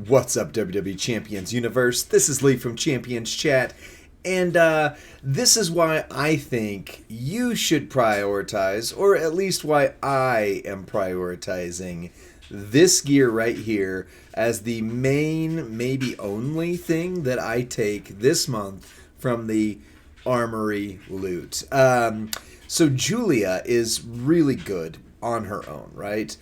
What's up, WWE Champions Universe? This is Lee from Champions Chat, and this is why I think you should prioritize, or at least why I am prioritizing this gear right here as the main, maybe only thing that I take this month from the Armory loot. So Giulia is really good on her own, right?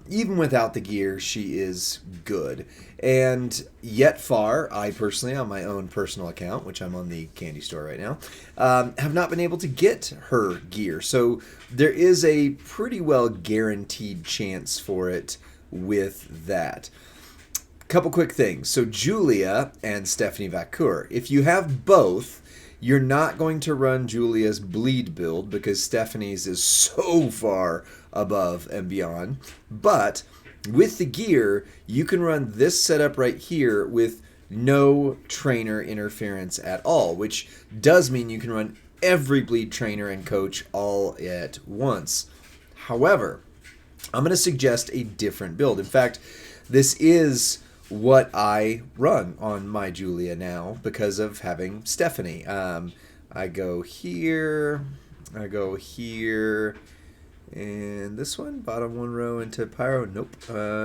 Even without the gear, she is good. And yet far, I personally, on my own personal account, which I'm on the candy store right now, have not been able to get her gear. So there is a pretty well guaranteed chance for it with that. Couple quick things. So Giulia and Stephanie Vacour. If you have both, you're not going to run Giulia's bleed build because Stephanie's is so far above and beyond. But with the gear, you can run this setup right here with no trainer interference at all, which does mean you can run every bleed trainer and coach all at once. However, I'm going to suggest a different build. In fact, this is what I run on my Giulia now because of having Stephanie. I go here, and this one, bottom one row into Pyro, nope,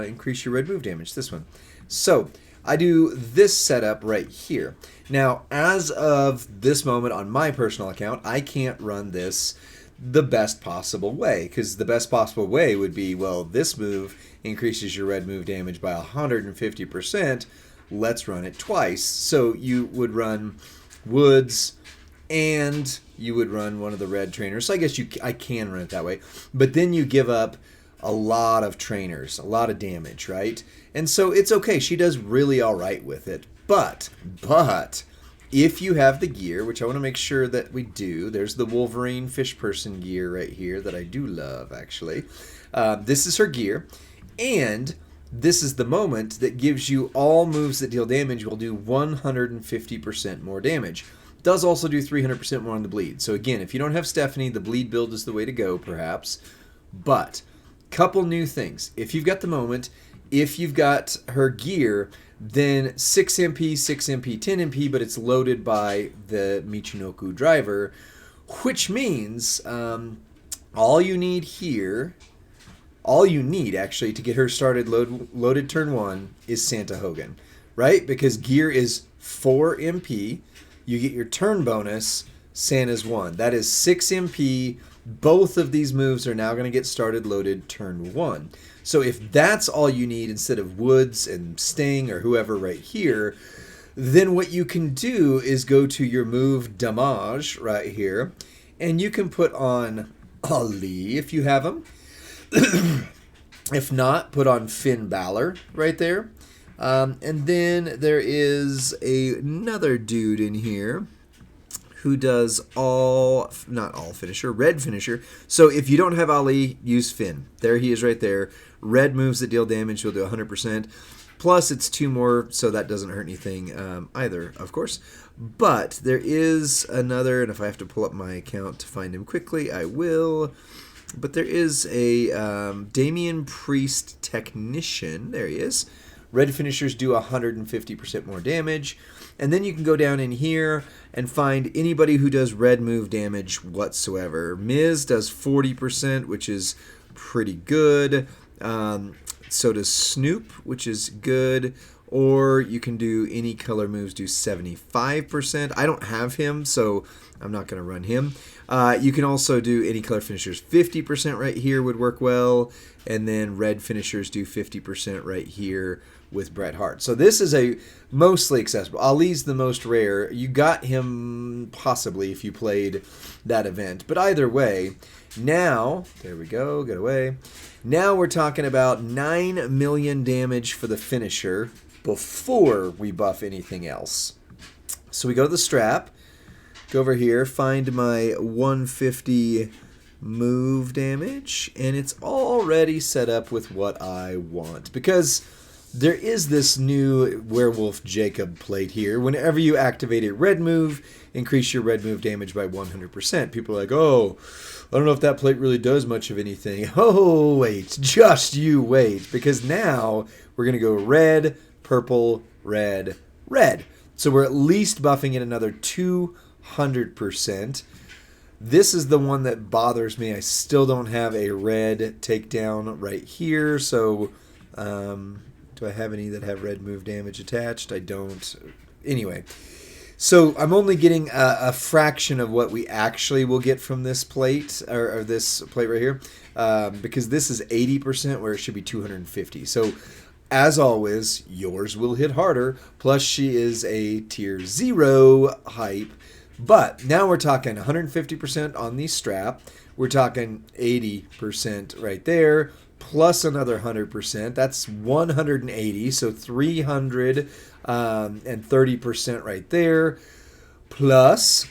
increase your red move damage, this one. So, I do this setup right here. Now, as of this moment on my personal account, I can't run this the best possible way, because the best possible way would be, well, this move increases your red move damage by 150%, let's run it twice. So you would run Woods and you would run one of the red trainers. So I guess I can run it that way. But then you give up a lot of trainers, a lot of damage, right? And so it's okay. She does really all right with it. But if you have the gear, which I want to make sure that we do, there's the Wolverine fish person gear right here that I do love, actually. This is her gear. And this is the moment that gives you all moves that deal damage will do 150% more damage. Does also do 300% more on the bleed. So again, if you don't have Stephanie, the bleed build is the way to go, perhaps. But, couple new things. If you've got the moment, if you've got her gear, then 6 MP, 6 MP, 10 MP, but it's loaded by the Michinoku driver, which means all you need actually to get her started loaded turn 1 is Santa Hogan, right? Because gear is 4 MP, you get your turn bonus, Santa's 1. That is 6 MP. Both of these moves are now going to get started loaded turn 1. So if that's all you need instead of Woods and Sting or whoever right here, then what you can do is go to your move damage right here, and you can put on Ali if you have him. If not, put on Finn Balor right there. And then there is another dude in here who does not all finisher, red finisher. So if you don't have Ali, use Finn. There he is right there. Red moves that deal damage will do 100%. Plus it's 2 more, so that doesn't hurt anything either, of course. But there is another, and if I have to pull up my account to find him quickly, I will. But there is a Damian Priest Technician. There he is. Red finishers do 150% more damage. And then you can go down in here and find anybody who does red move damage whatsoever. Miz does 40%, which is pretty good. So does Snoop, which is good. Or you can do any color moves, do 75%. I don't have him, so I'm not going to run him. You can also do any color finishers. 50% right here would work well. And then red finishers do 50% right here with Bret Hart. So this is a mostly accessible. Ali's the most rare. You got him possibly if you played that event. But either way, now, there we go, get away. Now we're talking about 9 million damage for the finisher before we buff anything else. So we go to the strap, go over here, find my 150 move damage, and it's already set up with what I want. Because there is this new Werewolf Jacob plate here. Whenever you activate a red move, increase your red move damage by 100%. People are like, oh, I don't know if that plate really does much of anything. Oh, wait, just you wait. Because now we're going to go red, purple, red, red. So we're at least buffing it another 200%. This is the one that bothers me. I still don't have a red takedown right here. So do I have any that have red move damage attached? I don't. Anyway, so I'm only getting a fraction of what we actually will get from this plate, or this plate right here, because this is 80% where it should be 250. So as always, yours will hit harder. Plus, she is a tier 0 hype. But now we're talking 150% on the strap. We're talking 80% right there, plus another 100%. That's 180, so 330% right there. Plus,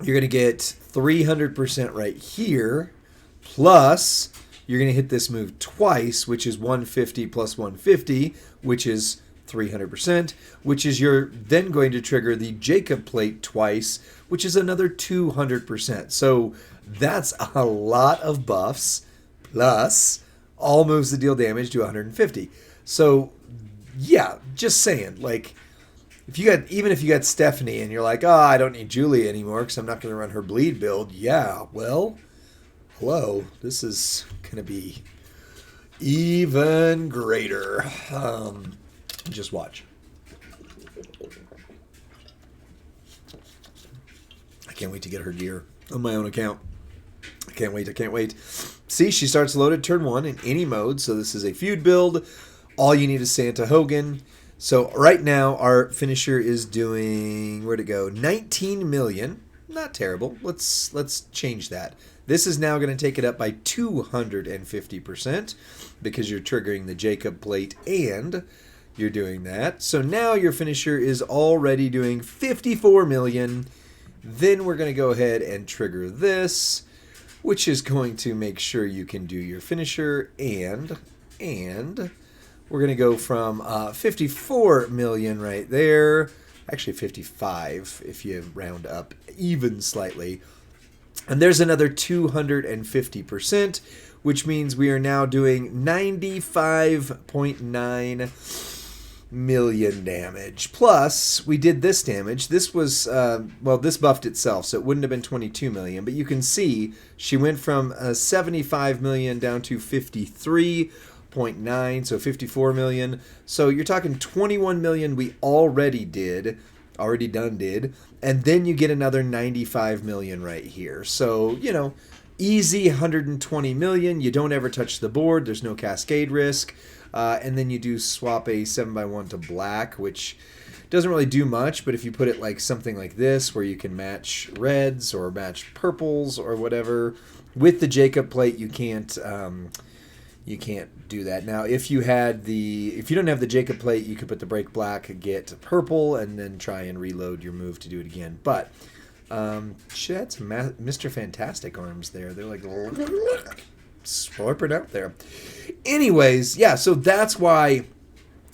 you're going to get 300% right here. Plus, you're going to hit this move twice, which is 150 plus 150, which is 300%, which is you're then going to trigger the Jacob plate twice, which is another 200%. So that's a lot of buffs, plus all moves that deal damage to 150. So yeah, just saying, like, if you got, even if you got Stephanie and you're like, oh, I don't need Giulia anymore because I'm not going to run her bleed build. Yeah, well, hello, this is going to be even greater. Just watch. I can't wait to get her gear on my own account. I can't wait. I can't wait. See, she starts loaded turn 1 in any mode. So this is a feud build. All you need is Santa Hogan. So right now our finisher is doing, where'd it go? 19 million. Not terrible. Let's change that. This is now going to take it up by 250% because you're triggering the Jacob plate and you're doing that. So now your finisher is already doing 54 million. Then we're going to go ahead and trigger this, which is going to make sure you can do your finisher. And we're going to go from 54 million right there. Actually 55 if you round up even slightly. And there's another 250%, which means we are now doing 95.9 million damage. Plus, we did this damage. This was, well, this buffed itself, so it wouldn't have been 22 million. But you can see she went from 75 million down to 53.9, so 54 million. So you're talking 21 million we already did, and then you get another 95 million right here. So, you know, easy 120 million. You don't ever touch the board. There's no cascade risk. And then you do swap a 7x1 to black, which doesn't really do much, but if you put it like something like this, where you can match reds or match purples or whatever, with the Jacob plate, you can't do that. Now, if you don't have the Jacob plate, you could put the break black, get purple, and then try and reload your move to do it again. But she had some Mr. Fantastic arms there. They're like slurping out there. Anyways, yeah, so that's why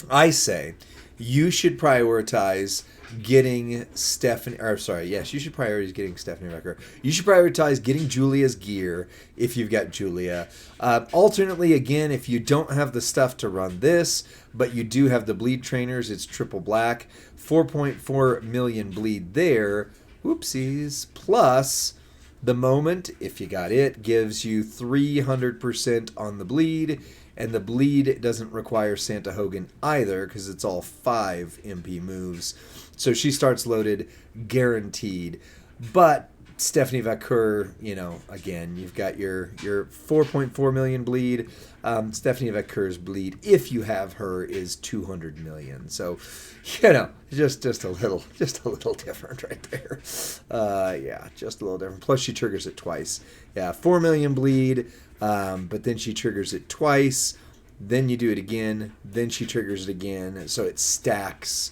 I say you should prioritize getting Stephanie, or sorry, yes, you should prioritize getting Stephanie Rucker. You should prioritize getting Giulia's gear if you've got Giulia. Alternately, again, if you don't have the stuff to run this, but you do have the bleed trainers, it's triple black, 4.4 million bleed there, whoopsies, plus the moment, if you got it, gives you 300% on the bleed, and the bleed doesn't require Santa Hogan either because it's all 5 MP moves. So she starts loaded, guaranteed. But Stephanie Vaquer, you know, again, you've got your 4.4 million bleed. Stephanie Vaquer's bleed, if you have her, is 200 million. So, you know, just a little different right there. Yeah, just a little different. Plus, she triggers it twice. Yeah, 4 million bleed, but then she triggers it twice. Then you do it again. Then she triggers it again. So it stacks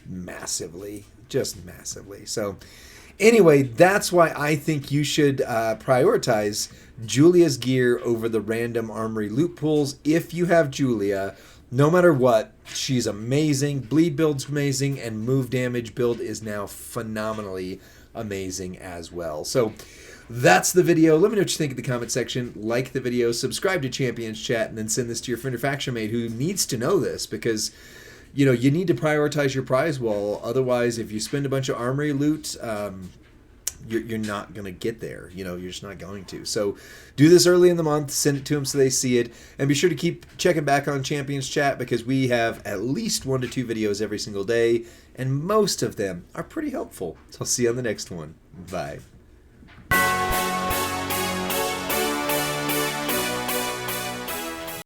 massively, just massively. So anyway, that's why I think you should prioritize Giulia's gear over the random armory loot pools. If you have Giulia, no matter what, she's amazing. Bleed build's amazing, and move damage build is now phenomenally amazing as well. So that's the video. Let me know what you think in the comment section. Like the video, subscribe to Champions Chat, and then send this to your friend or faction mate who needs to know this, because you need to prioritize your prize wall. Otherwise, if you spend a bunch of armory loot, you're not going to get there. You're just not going to. So do this early in the month. Send it to them so they see it. And be sure to keep checking back on Champions Chat because we have at least 1 to 2 videos every single day. And most of them are pretty helpful. So I'll see you on the next one. Bye.